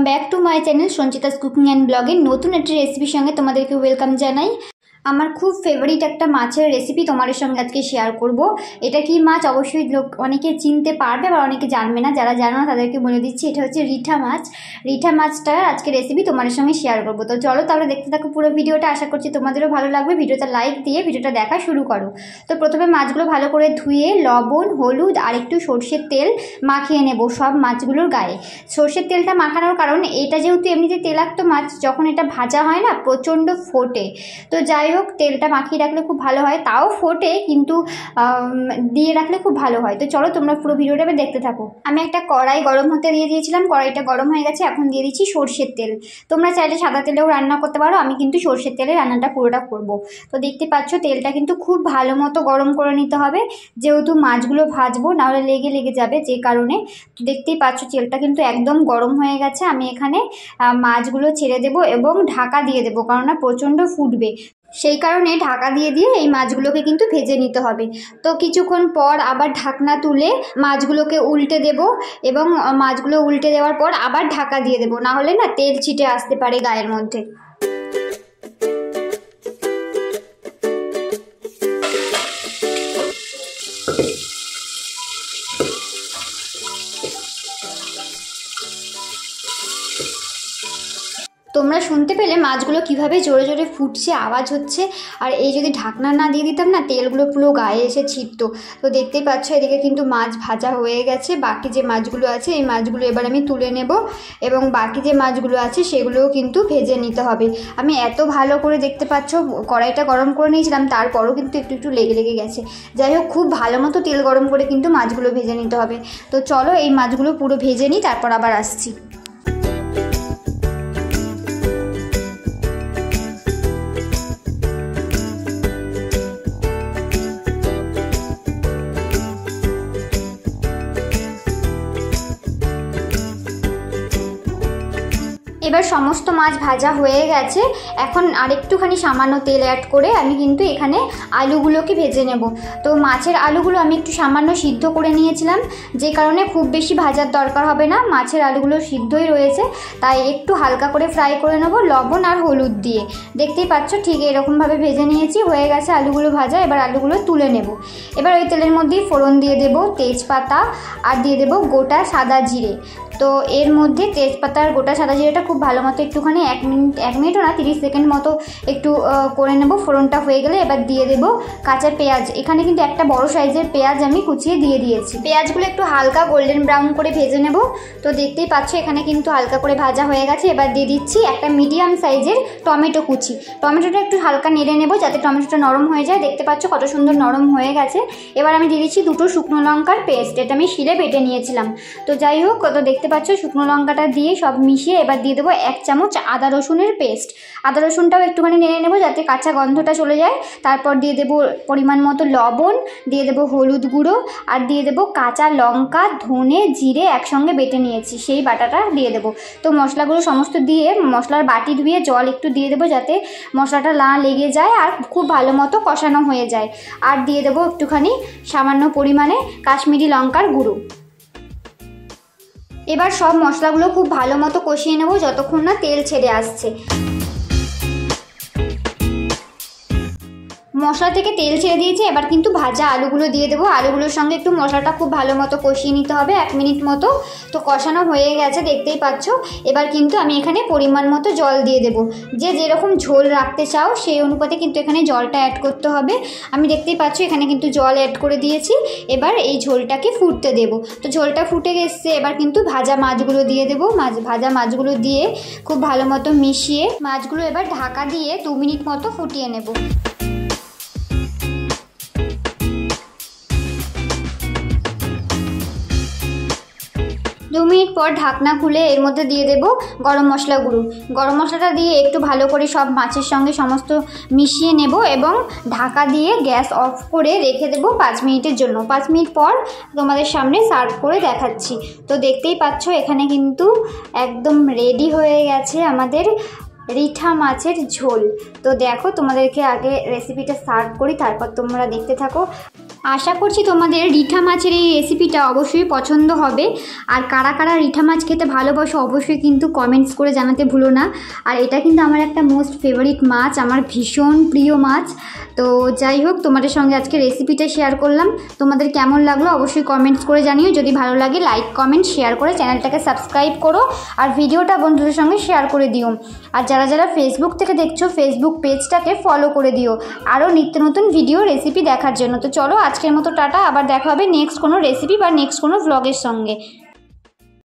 Back to my channel Sanchita's cooking and ব্লগের নতুন একটি রেসিপির সঙ্গে তোমাদেরকে ওয়েলকাম জানাই। আমার খুব ফেভারিট একটা মাছের রেসিপি তোমাদের সঙ্গে আজকে শেয়ার করব। এটা কি মাছ অবশ্যই অনেকে চিনতে পারবে আবার অনেকে জানবে না, যারা জানো না তাদেরকে বলে দিচ্ছি, এটা হচ্ছে রিঠা মাছ। রিঠা মাছটার আজকে রেসিপি তোমাদের সঙ্গে শেয়ার করব। তো চলো তাহলে দেখতে থাকো পুরো ভিডিওটা, আশা করছি তোমাদেরও ভালো লাগবে। ভিডিওটা লাইক দিয়ে ভিডিওটা দেখা শুরু করো। তো প্রথমে মাছগুলো ভালো করে ধুয়ে লবণ, হলুদ আর একটু সর্ষের তেল মাখিয়ে নেব সব মাছগুলোর গায়ে। সর্ষের তেলটা মাখানোর কারণ এটা যেহেতু এমনিতে তেলাক্ত মাছ, যখন এটা ভাজা হয় না প্রচণ্ড ফোটে। তো যাই হোক, তেলটা মাখিয়ে রাখলে খুব ভালো হয়, তাও ফোটে কিন্তু দিয়ে রাখলে খুব ভালো হয়। তো চলো তোমরা পুরো ভিডিওটা দেখতে থাকো। আমি একটা কড়াই গরম হতে দিয়ে দিয়েছিলাম, কড়াইটা গরম হয়ে গেছে, এখন দিয়ে দিচ্ছি সর্ষের তেল। তোমরা চাইলে সাদা তেলেও রান্না করতে পারো, আমি কিন্তু সর্ষের তেলে রান্নাটা পুরোটা করব। তো দেখতে পাচ্ছ তেলটা কিন্তু খুব ভালো মতো গরম করে নিতে হবে, যেহেতু মাছগুলো ভাজবো, নাহলে লেগে যাবে, যে কারণে। তো দেখতেই পাচ্ছ তেলটা কিন্তু একদম গরম হয়ে গেছে। আমি এখানে মাছগুলো ছেড়ে দেবো এবং ঢাকা দিয়ে দেবো, কারণ প্রচণ্ড ফুটবে, সেই কারণে ঢাকা দিয়ে এই মাছগুলোকে কিন্তু ভেজে নিতে হবে। তো কিছুক্ষণ পর আবার ঢাকনা তুলে মাছগুলোকে উল্টে দেব এবং মাছগুলো উল্টে দেওয়ার পর আবার ঢাকা দিয়ে দেবো, না হলে না তেল ছিটে আসতে পারে গায়ের মধ্যে। তোমরা শুনতে পেলে মাছগুলো কিভাবে জোরে জোরে ফুটছে, আওয়াজ হচ্ছে। আর এই যদি ঢাকনা না দিয়ে দিতাম না, তেলগুলো পুরো গায়ে এসে ছিটতো। তো দেখতেই পাচ্ছ এদিকে কিন্তু মাছ ভাজা হয়ে গেছে। বাকি যে মাছগুলো আছে এই মাছগুলো এবার আমি তুলে নেব এবং বাকি যে মাছগুলো আছে সেগুলোও কিন্তু ভেজে নিতে হবে। আমি এত ভালো করে দেখতে পাচ্ছ কড়াইটা গরম করে নিয়েছিলাম, তারপরও কিন্তু একটু লেগে গেছে। যাই হোক, খুব ভালো মতো তেল গরম করে কিন্তু মাছগুলো ভেজে নিতে হবে। তো চলো এই মাছগুলো পুরো ভেজে নিই, তারপর আবার আসছি। এবার সমস্ত মাছ ভাজা হয়ে গেছে, এখন আরেকটুখানি সামান্য তেল অ্যাড করে আমি কিন্তু এখানে আলুগুলোকে ভেজে নেব। তো মাছের আলুগুলো আমি একটু সামান্য সিদ্ধ করে নিয়েছিলাম, যে কারণে খুব বেশি ভাজার দরকার হবে না, মাছের আলুগুলো সিদ্ধই রয়েছে, তাই একটু হালকা করে ফ্রাই করে নেব লবণ আর হলুদ দিয়ে। দেখতেই পাচ্ছ ঠিক এরকমভাবে ভেজে নিয়েছি, হয়ে গেছে আলুগুলো ভাজা। এবার আলুগুলো তুলে নেব। এবার ওই তেলের মধ্যেই ফোড়ন দিয়ে দেব তেজপাতা আর দিয়ে দেব গোটা সাদা জিরে। তো এর মধ্যে তেজপাতা আর গোটা সাদা জিরেটা খুব ভালো মতো একটুখানি 1 মিনিটও না 30 সেকেন্ড মতো একটু করে নেব। ফোড়নটা হয়ে গেলে এবার দিয়ে দেব কাঁচা পেঁয়াজ। এখানে কিন্তু একটা বড় সাইজের পেঁয়াজ আমি কুচিয়ে দিয়ে দিয়েছি। পেঁয়াজগুলো একটু হালকা গোল্ডেন ব্রাউন করে ভেজে নেব। তো দেখতেই পাচ্ছ এখানে কিন্তু হালকা করে ভাজা হয়ে গেছে। এবার দিয়ে দিচ্ছি একটা মিডিয়াম সাইজের টমেটো কুচি। টমেটোটা একটু হালকা নেড়ে নেব যাতে টমেটোটা নরম হয়ে যায়। দেখতে পাচ্ছ কত সুন্দর নরম হয়ে গেছে। এবার আমি দিয়ে দিচ্ছি 2 শুকনো লঙ্কার পেস্ট, এটা আমি শিলে বেটে নিয়েছিলাম। তো যাই হোক, কত দেখতে পাচ্ছ শুকনো লঙ্কাটা দিয়ে সব মিশিয়ে এবার দিয়ে দেবো 1 চামচ আদা রসুনের পেস্ট। আদা রসুনটাও একটুখানি নেড়ে নেব যাতে কাঁচা গন্ধটা চলে যায়। তারপর দিয়ে দেবো পরিমাণ মতো লবণ, দিয়ে দেবো হলুদ গুঁড়ো আর দিয়ে দেবো কাঁচা লঙ্কা, ধনে, জিরে একসঙ্গে বেটে নিয়েছি, সেই বাটাটা দিয়ে দেবো। তো মশলাগুলো সমস্ত দিয়ে মশলার বাটি ধুয়ে জল একটু দিয়ে দেবো যাতে মশলাটা না লেগে যায় আর খুব ভালো মতো কষানো হয়ে যায়। আর দিয়ে দেবো একটুখানি সামান্য পরিমাণে কাশ্মীরি লঙ্কার গুঁড়ো। এবার সব মশলাগুলো খুব ভালো মতো কষিয়ে নেব যতক্ষণ না তেল ছেড়ে আসছে। মশলা থেকে তেল ছেড়ে দিয়েছে, এবার কিন্তু ভাজা আলুগুলো দিয়ে দেবো। আলুগুলোর সঙ্গে একটু মশলাটা খুব ভালো মতো কষিয়ে নিতে হবে 1 মিনিট মতো। তো কষানো হয়ে গেছে দেখতেই পাচ্ছ। এবার কিন্তু আমি এখানে পরিমাণ মতো জল দিয়ে দেবো। যে যেরকম ঝোল রাখতে চাও সেই অনুপাতে কিন্তু এখানে জলটা অ্যাড করতে হবে। আমি দেখতেই পাচ্ছ এখানে কিন্তু জল অ্যাড করে দিয়েছি। এবার এই ঝোলটাকে ফুটতে দেবো। তো ঝোলটা ফুটে গেছে, এবার কিন্তু ভাজা মাছগুলো দিয়ে দেবো। ভাজা মাছগুলো দিয়ে খুব ভালো মতো মিশিয়ে মাছগুলো এবার ঢাকা দিয়ে 2 মিনিট মতো ফুটিয়ে নেব। 2 মিনিট পর ঢাকনা খুলে এর মধ্যে দিয়ে দেব গরম মশলা গুঁড়ো। গরম মশলাটা দিয়ে একটু ভালো করে সব মাছের সঙ্গে সমস্ত মিশিয়ে নেব এবং ঢাকা দিয়ে গ্যাস অফ করে রেখে দেব 5 মিনিটের জন্য। 5 মিনিট পর তোমাদের সামনে সার্ভ করে দেখাচ্ছি। তো দেখতেই পাচ্ছ এখানে কিন্তু একদম রেডি হয়ে গেছে আমাদের রিঠা মাছের ঝোল। তো দেখো তোমাদেরকে আগে রেসিপিটা সার্ভ করি, তারপর তোমরা দেখতে থাকো। আশা করছি তোমাদের রিঠা মাছের এই রেসিপিটা অবশ্যই পছন্দ হবে। আর কারা কারা রিঠা মাছ খেতে ভালোবাসো অবশ্যই কিন্তু কমেন্টস করে জানাতে ভুলো না। আর এটা কিন্তু আমার একটা মোস্ট ফেভারিট মাছ, আমার ভীষণ প্রিয় মাছ। তো যাই হোক, তোমাদের সঙ্গে আজকে রেসিপিটা শেয়ার করলাম। তোমাদের কেমন লাগলো অবশ্যই কমেন্টস করে জানিও। যদি ভালো লাগে লাইক কমেন্ট শেয়ার করে চ্যানেলটাকে সাবস্ক্রাইব করো আর ভিডিওটা বন্ধুদের সঙ্গে শেয়ার করে দিও। আর যারা যারা ফেসবুক থেকে দেখছো ফেসবুক পেজটাকে ফলো করে দিও আরও নিত্য নতুন ভিডিও রেসিপি দেখার জন্য। তো চলো আজকের মতো টাটা, আবার দেখা হবে নেক্সট কোনো রেসিপি বা নেক্সট কোনো ভ্লগের সঙ্গে।